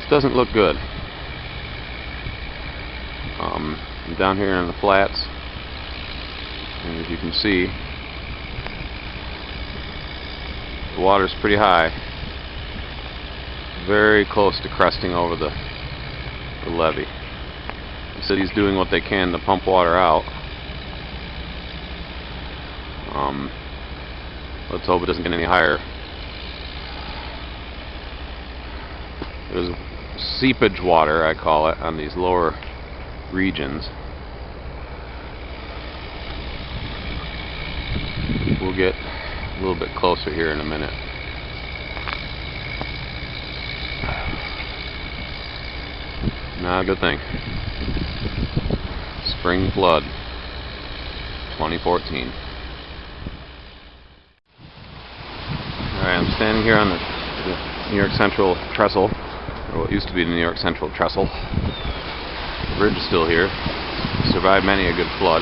This doesn't look good. I'm down here in the flats, and as you can see, the water's pretty high, very close to cresting over the levee. The city's doing what they can to pump water out. Let's hope it doesn't get any higher. There's seepage water, I call it, on these lower regions. We'll get a little bit closer here in a minute. Not a good thing. Spring flood 2014. Alright, I'm standing here on the New York Central Trestle, or what used to be the New York Central Trestle. The bridge is still here. Survived many a good flood,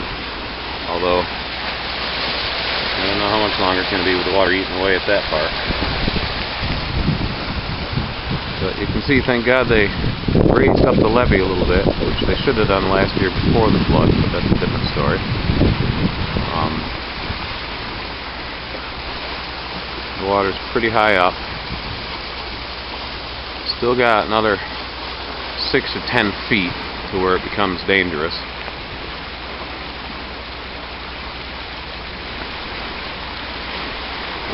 although I don't know how much longer it's going to be with the water eating away at that part. But you can see, thank God, they raised up the levee a little bit, which they should have done last year before the flood, but that's a different story. The water's pretty high up. Still got another 6 to 10 feet to where it becomes dangerous.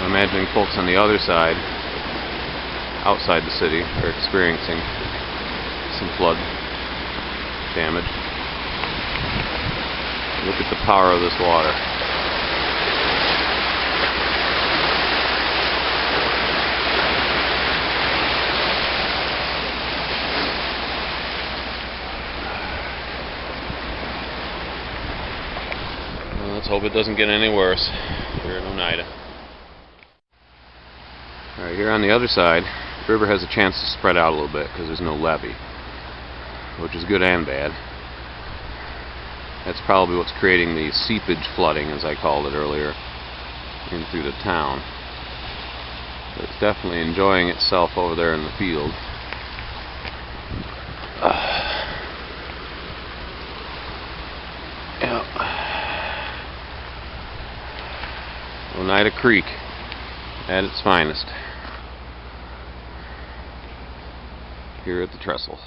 I'm imagining folks on the other side, outside the city, are experiencing some flood damage. Look at the power of this water. Well, let's hope it doesn't get any worse here in Oneida. Alright, here on the other side, the river has a chance to spread out a little bit because there's no levee, which is good and bad. That's probably what's creating the seepage flooding, as I called it earlier, in through the town. But it's definitely enjoying itself over there in the field. Oneida Creek at its finest here at the Trestle.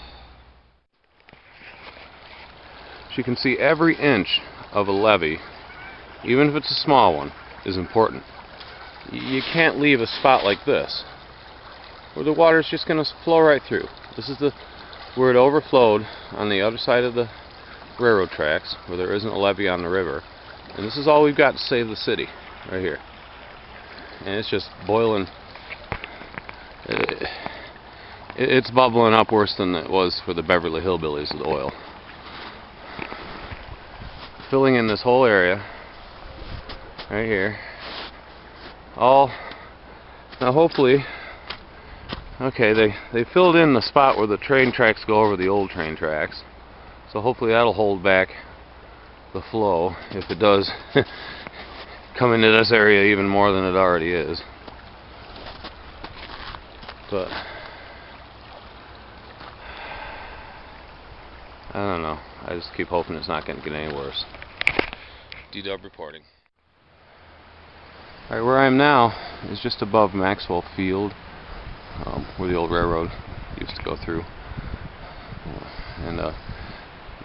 As you can see, every inch of a levee, even if it's a small one, is important. You can't leave a spot like this where the water is just going to flow right through. This is where it overflowed on the other side of the railroad tracks, where there isn't a levee on the river, and this is all we've got to save the city right here. And it's just boiling. It's bubbling up worse than it was for the Beverly Hillbillies with oil. Filling in this whole area right here. All now, hopefully, okay, they filled in the spot where the train tracks go over the old train tracks, so hopefully that'll hold back the flow if it does come into this area even more than it already is. But I don't know. I just keep hoping it's not going to get any worse. D-Dubb reporting. Alright, where I am now is just above Maxwell Field, where the old railroad used to go through. And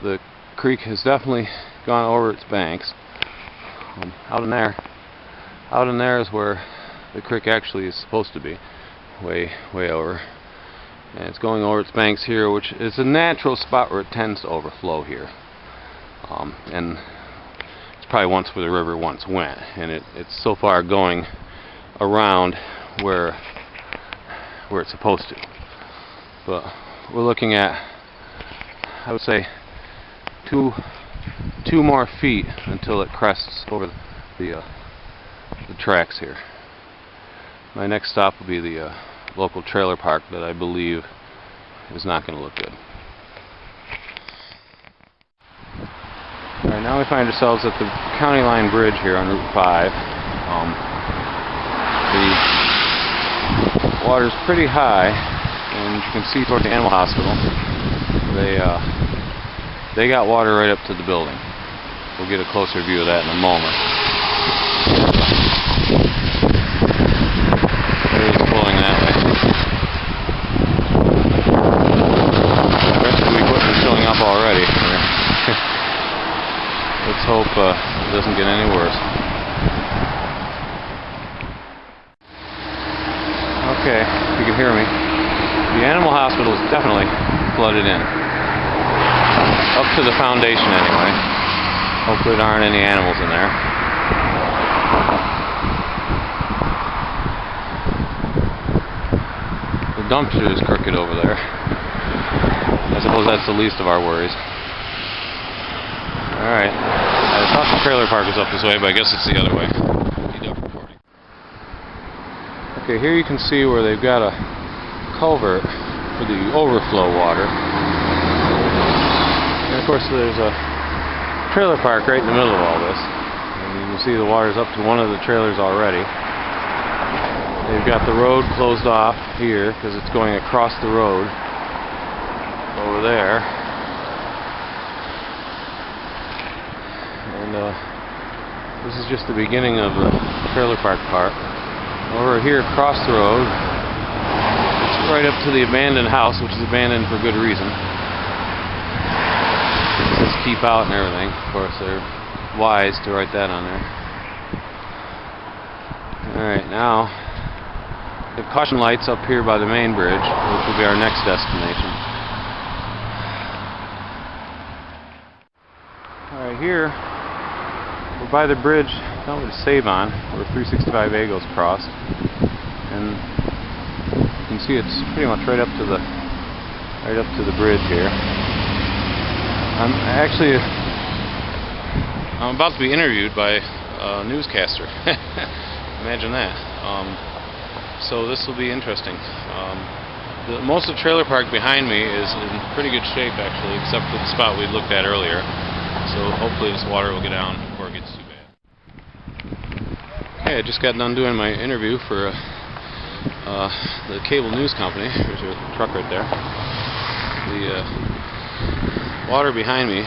the creek has definitely gone over its banks. Out in there is where the creek actually is supposed to be, way over. And it's going over its banks here, which is a natural spot where it tends to overflow here. And it's probably once where the river once went, and it's so far going around where it's supposed to. But we're looking at, I would say, two more feet until it crests over the tracks here. My next stop will be the local trailer park that I believe is not going to look good. Alright, now we find ourselves at the county line bridge here on Route 5. The water's pretty high, And you can see toward the animal hospital, they got water right up to the building. We'll get a closer view of that in a moment. It's flowing that way. The rest of the equipment is filling up already. Let's hope it doesn't get any worse. Okay, if you can hear me. The animal hospital is definitely flooded in. Up to the foundation anyway. Hopefully there aren't any animals in there. The dumpster is crooked over there. I suppose that's the least of our worries. Alright. I thought the trailer park was up this way, but I guess it's the other way. D-Dubb reporting. Okay, here you can see where they've got a culvert for the overflow water. And of course there's a trailer park right in the middle of all this. And you can see the water's up to one of the trailers already. They've got the road closed off here because it's going across the road over there. And this is just the beginning of the trailer park part. Over here across the road, it's right up to the abandoned house, which is abandoned for good reason. It says keep out and everything. Of course, they're wise to write that on there. Alright, now the caution lights up here by the main bridge, which will be our next destination. Alright, here we're by the bridge down with Save-On, where 365A goes across, and you can see it's pretty much right up to the bridge here. I'm about to be interviewed by a newscaster. Imagine that. So this will be interesting. Most of the trailer park behind me is in pretty good shape actually, except for the spot we looked at earlier. So hopefully this water will get down before it gets too bad. Okay, I just got done doing my interview for the cable news company. There's a truck right there. The water behind me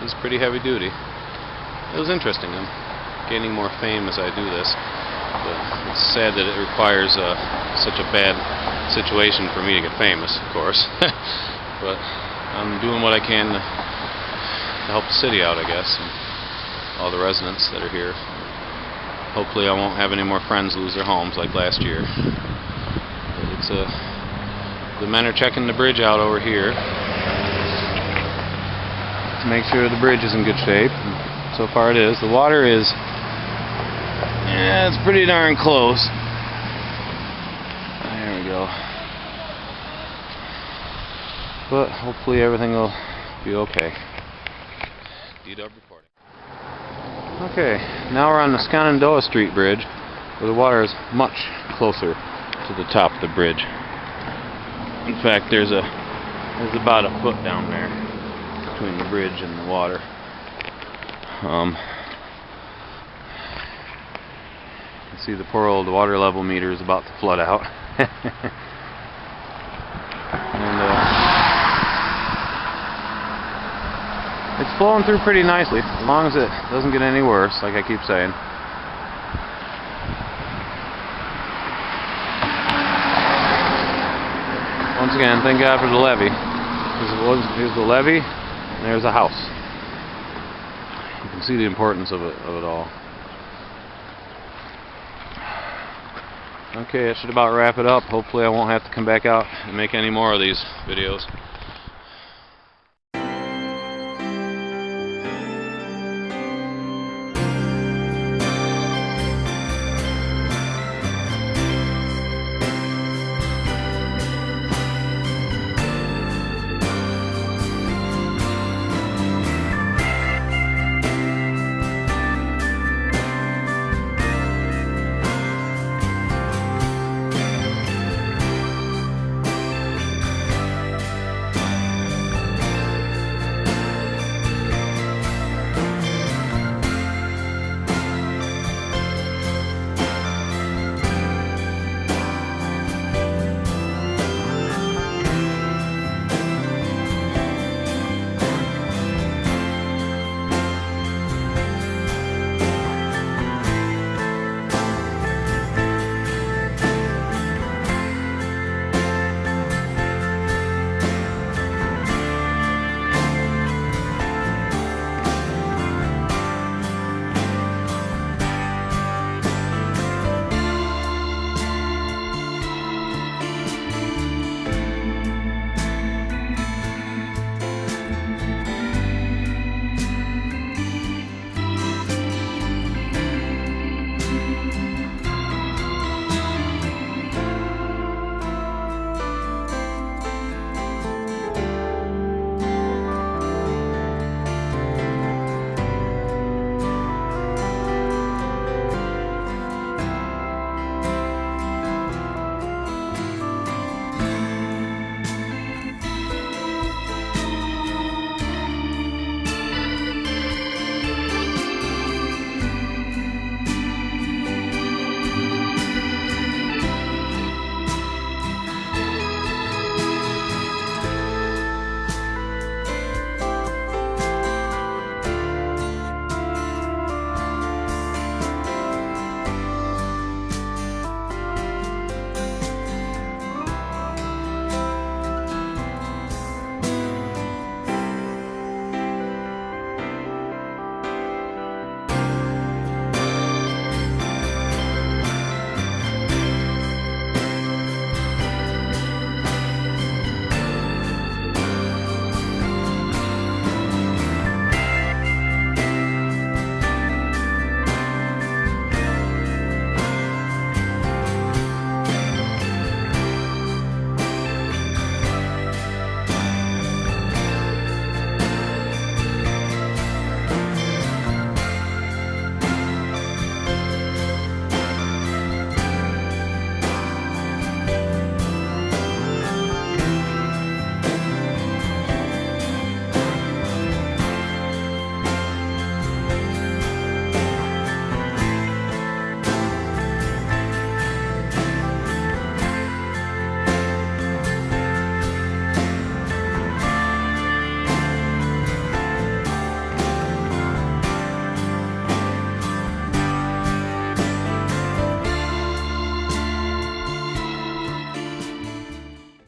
is pretty heavy duty. It was interesting. I'm gaining more fame as I do this. But it's sad that it requires such a bad situation for me to get famous, of course. But I'm doing what I can to help the city out, I guess, and all the residents that are here. Hopefully I won't have any more friends lose their homes like last year. But it's the men are checking the bridge out over here to make sure the bridge is in good shape. And so far it is. The water is, yeah, it's pretty darn close. There we go. But hopefully everything will be okay. D-Dubb reporting. Okay, now we're on the Shenandoah Street Bridge, where the water is much closer to the top of the bridge. In fact, there's about a foot down there between the bridge and the water. You can see the poor old water level meter is about to flood out. It's flowing through pretty nicely, as long as it doesn't get any worse, like I keep saying. Once again, thank God for the levee. Here's the levee, and there's a house. You can see the importance of it all. Okay, that should about wrap it up. Hopefully I won't have to come back out and make any more of these videos.